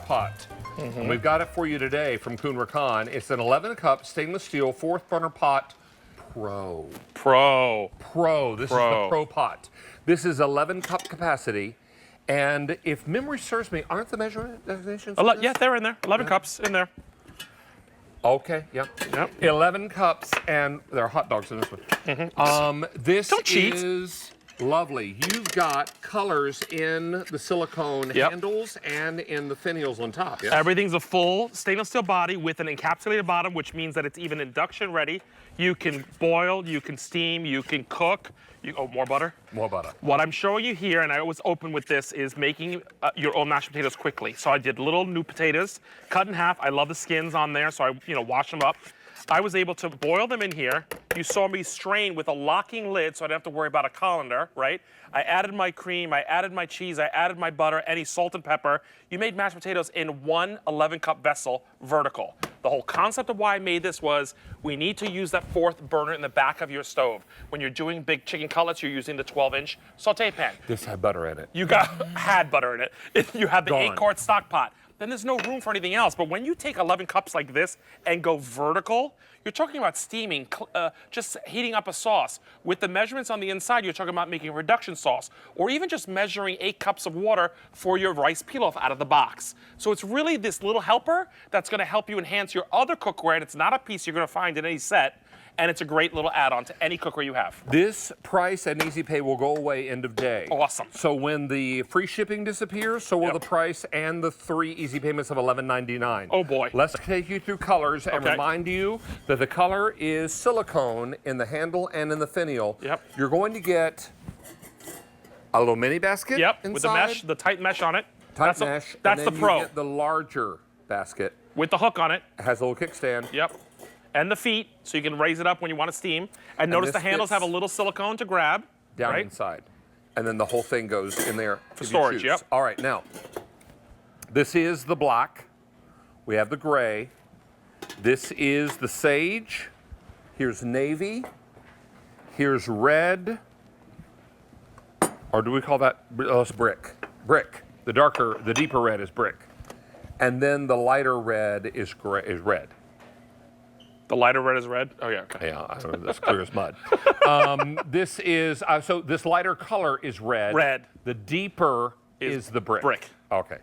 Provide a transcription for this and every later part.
pot. And we've got it for you today from Kuhn Rikon. It's an 11-cup stainless steel 4th burner pot Pro. This is the Pro pot. This is 11-cup capacity. And if memory serves me, aren't the measurement designations? Yeah, they're in there. 11 cups in there. Okay, yep. 11 cups, and there are hot dogs in this one. This is lovely. You've got colors in the silicone handles and in the finials on top. Yes? Everything's a full stainless steel body with an encapsulated bottom, which means that it's even induction ready. You can boil, you can steam, you can cook. Oh, more butter? More butter. What I'm showing you here, and I always open with this, is making your own mashed potatoes quickly. So I did little new potatoes, cut in half. I love the skins on there, so I wash them up. I was able to boil them in here. You saw me strain with a locking lid, so I didn't have to worry about a colander, right? I added my cream, I added my cheese, I added my butter, any salt and pepper. You made mashed potatoes in one 11-cup vessel, vertical. The whole concept of why I made this was we need to use that 4th burner in the back of your stove. When you're doing big chicken cutlets, you're using the 12-inch saute pan. This had butter in it. You had butter in it. If you have the 8-quart stock pot, then there's no room for anything else. But when you take 11 cups like this and go vertical, you're talking about steaming, just heating up a sauce. With the measurements on the inside, you're talking about making a reduction sauce, or even just measuring 8 cups of water for your rice pilaf out of the box. So it's really this little helper that's gonna help you enhance your other cookware, and it's not a piece you're gonna find in any set. And it's a great little add-on to any cookware you have. This price and Easy Pay will go away end of day. Awesome. So when the free shipping disappears, so will the price and the 3 easy payments of $11.99. Oh boy. Let's take you through colors and remind you that the color is silicone in the handle and in the finial. You're going to get a little mini basket inside. With the mesh, the tight mesh on it. Tight mesh. That's and then the Pro. You get the larger basket. With the hook on it. It has a little kickstand. And the feet, so you can raise it up when you want to steam. And notice the handles have a little silicone to grab. Down inside. And then the whole thing goes in there for storage. All right, now, this is the black. We have the gray. This is the sage. Here's navy. Here's red. Or do we call that, it's brick. Brick. The deeper red is brick. And then the lighter red is red. The lighter red is red? Oh, yeah, okay. Yeah, that's clear as mud. This is, so this lighter color is red. Red. The deeper is the brick. Brick. Okay.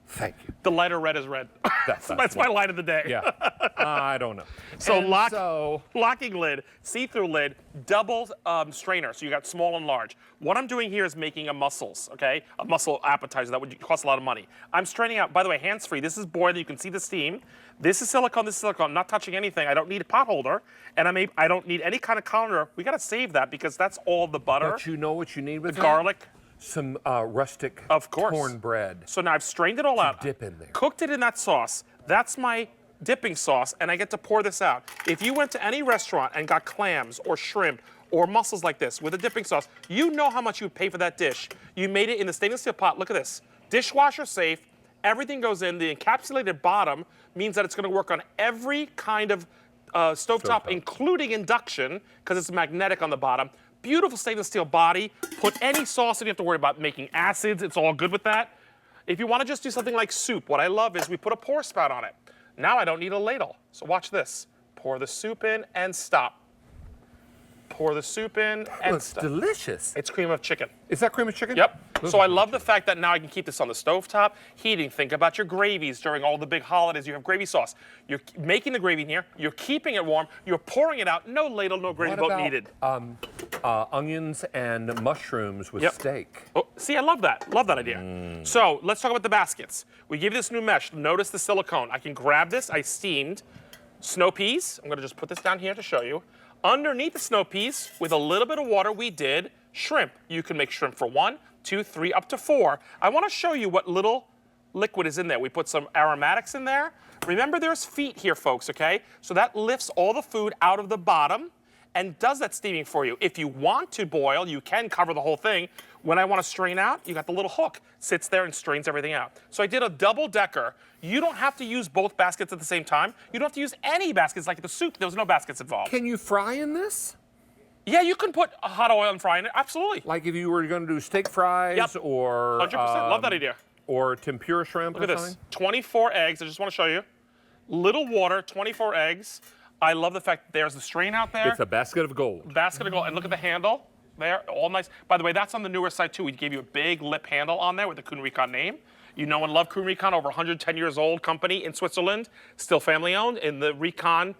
Thank you. The lighter red is red. That's my light of the day. Yeah. I don't know. So locking lid, see-through lid, double strainer. So you got small and large. What I'm doing here is making a mussels, okay? A mussel appetizer. That would cost a lot of money. I'm straining out, by the way, hands-free. This is boiling. You can see the steam. This is silicone. This is silicone. I'm not touching anything. I don't need a pot holder. And I don't need any kind of colander. We got to save that because that's all the butter. But you know what you need with the garlic. Some rustic cornbread. So now I've strained it all out. Dip in there. Cooked it in that sauce. That's my dipping sauce, and I get to pour this out. If you went to any restaurant and got clams or shrimp or mussels like this with a dipping sauce, you know how much you would pay for that dish. You made it in the stainless steel pot. Look at this. Dishwasher safe. Everything goes in. The encapsulated bottom means that it's going to work on every kind of stovetop, including induction, because it's magnetic on the bottom. Beautiful stainless steel body. Put any sauce, and you don't have to worry about making acids. It's all good with that. If you want to just do something like soup, what I love is we put a pour spout on it. Now I don't need a ladle. So watch this. Pour the soup in and stop. Pour the soup in and stop. It's delicious. It's cream of chicken. Is that cream of chicken? Yep. So I love the fact that now I can keep this on the stovetop, heating. Think about your gravies during all the big holidays. You have gravy sauce. You're making the gravy in here. You're keeping it warm. You're pouring it out. No ladle, no gravy boat needed. Onions and mushrooms with steak. Oh, see, I love that. Love that idea. So let's talk about the baskets. We give you this new mesh. Notice the silicone. I can grab this. I steamed snow peas. I'm going to just put this down here to show you. Underneath the snow peas, with a little bit of water, we did shrimp. You can make shrimp for 1, 2, 3, up to 4. I want to show you what little liquid is in there. We put some aromatics in there. Remember, there's feet here, folks, okay? So that lifts all the food out of the bottom and does that steaming for you. If you want to boil, you can cover the whole thing. When I want to strain out, you got the little hook. Sits there and strains everything out. So I did a double-decker. You don't have to use both baskets at the same time. You don't have to use any baskets. Like the soup, there was no baskets involved. Can you fry in this? Yeah, you can put hot oil and fry in it. Absolutely. Like if you were going to do steak fries or... 100%. Love that idea. or tempura shrimp. Look at this. 24 eggs. I just want to show you. Little water, 24 eggs. I love the fact that there's the strain out there. It's a basket of gold. Basket of gold. And look at the handle there. All nice. By the way, that's on the newer site, too. We gave you a big lip handle on there with the Kuhn Rikon name. You know and love Kuhn Rikon, over 110 years old company in Switzerland, still family owned in the Rikon,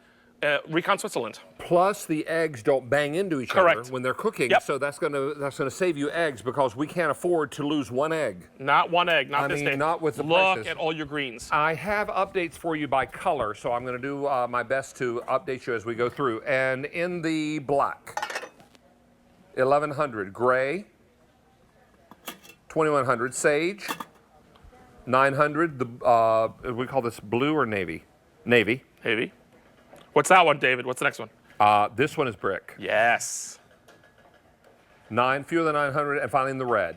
Switzerland. Plus, the eggs don't bang into each Correct. other when they're cooking, Yep. so that's gonna save you eggs because we can't afford to lose one egg. Not one egg, not I this mean, day. not with the Look prices. at all your greens. I have updates for you by color, so I'm going to do my best to update you as we go through. And in the black, 1100 gray, 2100 sage, 900 the we call this blue or navy? Navy. Navy. What's that one, David? What's the next one? This one is brick. Yes. 9 fewer than 900, and finally in the red.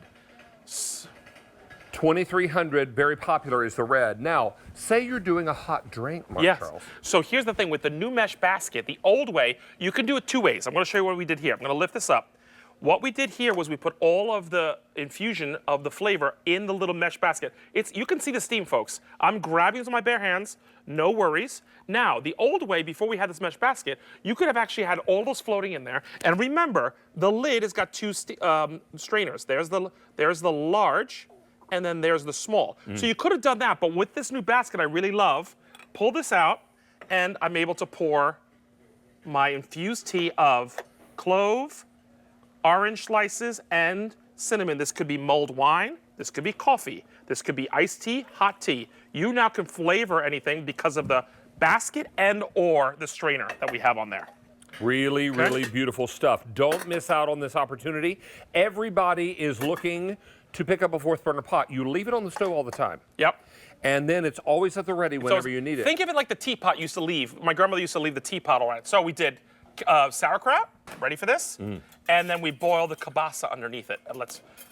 2300, very popular, is the red. Now, say you're doing a hot drink, Mark Yes. Charles. So here's the thing with the new mesh basket, the old way, you can do it two ways. I'm going to show you what we did here. I'm going to lift this up. What we did here was we put all of the infusion of the flavor in the little mesh basket. You can see the steam, folks. I'm grabbing this with my bare hands, no worries. Now, the old way, before we had this mesh basket, you could have actually had all those floating in there. And remember, the lid has got two strainers. There's the large, and then there's the small. So you could have done that, but with this new basket I really love, pull this out, and I'm able to pour my infused tea of clove, orange slices, and cinnamon. This could be mulled wine, this could be coffee, this could be iced tea, hot tea. You now can flavor anything because of the basket and or the strainer that we have on there. Really, really beautiful stuff. Don't miss out on this opportunity. Everybody is looking to pick up a fourth burner pot. You leave it on the stove all the time. Yep. And then it's always at the ready whenever you need it. Think of it like the teapot used to leave. My grandmother used to leave the teapot around. So we did sauerkraut, ready for this? And then we boil the kielbasa underneath it.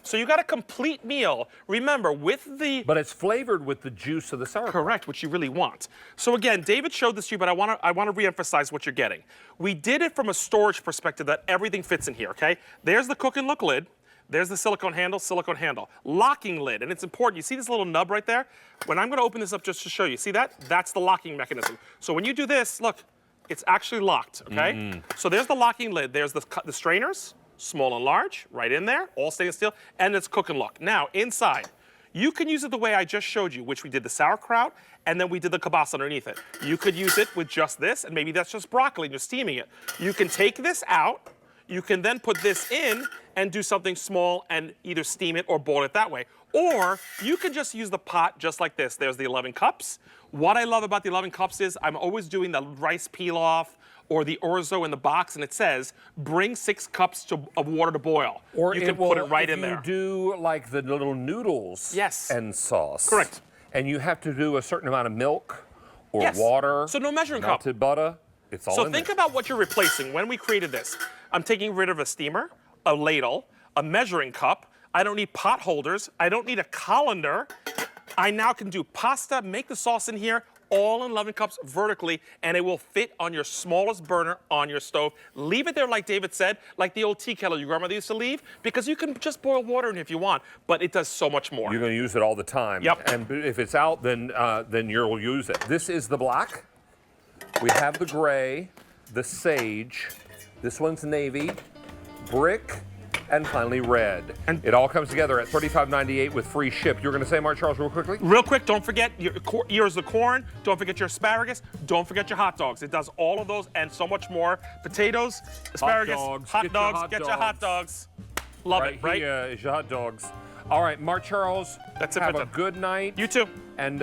So you got a complete meal. Remember, with the... But it's flavored with the juice of the sauerkraut. Correct, which you really want. So again, David showed this to you, but I want to reemphasize what you're getting. We did it from a storage perspective that everything fits in here, okay? There's the cook and look lid. There's the silicone handle, locking lid, and it's important. You see this little nub right there? When I'm going to open this up just to show you, see that? That's the locking mechanism. So when you do this, look, it's actually locked, okay? So there's the locking lid. There's the strainers, small and large, right in there, all stainless steel, and it's cook and look. Now, inside, you can use it the way I just showed you, which we did the sauerkraut, and then we did the kielbasa underneath it. You could use it with just this, and maybe that's just broccoli, and you're steaming it. You can take this out. You can then put this in and do something small and either steam it or boil it that way. Or you can just use the pot just like this. There's the 11 cups. What I love about the 11 cups is I'm always doing the rice peel-off or the orzo in the box, and it says, bring 6 cups of water to boil. Or you can put it right in there. You do like the little noodles and sauce. Correct. And you have to do a certain amount of milk or Yes. water. So no measuring cup. Melted butter. It's all So in think there. about what you're replacing. When we created this, I'm taking rid of a steamer, a ladle, a measuring cup. I don't need pot holders. I don't need a colander. I now can do pasta, make the sauce in here, all in 11 cups vertically, and it will fit on your smallest burner on your stove. Leave it there, like David said, like the old tea kettle your grandmother used to leave, because you can just boil water in it if you want, but it does so much more. You're going to use it all the time. Yep. And if it's out, then you'll use it. This is the black. We have the gray, the sage. This one's navy, brick, and finally red. And it all comes together at $35.98 with free ship. You're going to say, Mark Charles, real quickly? Real quick, don't forget your ears of corn. Don't forget your asparagus. Don't forget your hot dogs. It does all of those and so much more. Potatoes, asparagus, hot dogs. Get your hot dogs. Love it, right? Here is your hot dogs. All right, Mark Charles, That's it have for a good night. You too. And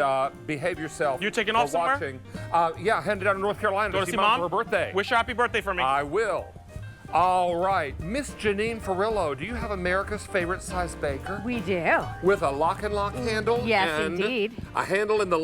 behave yourself. You taking off somewhere? Watching. Yeah, headed down to North Carolina Go to see Mom for her birthday. Wish her happy birthday for me. I will. All right, Miss Janine Farillo, do you have America's favorite size baker? We do. With a lock and lock handle? Yes, and indeed. A handle in the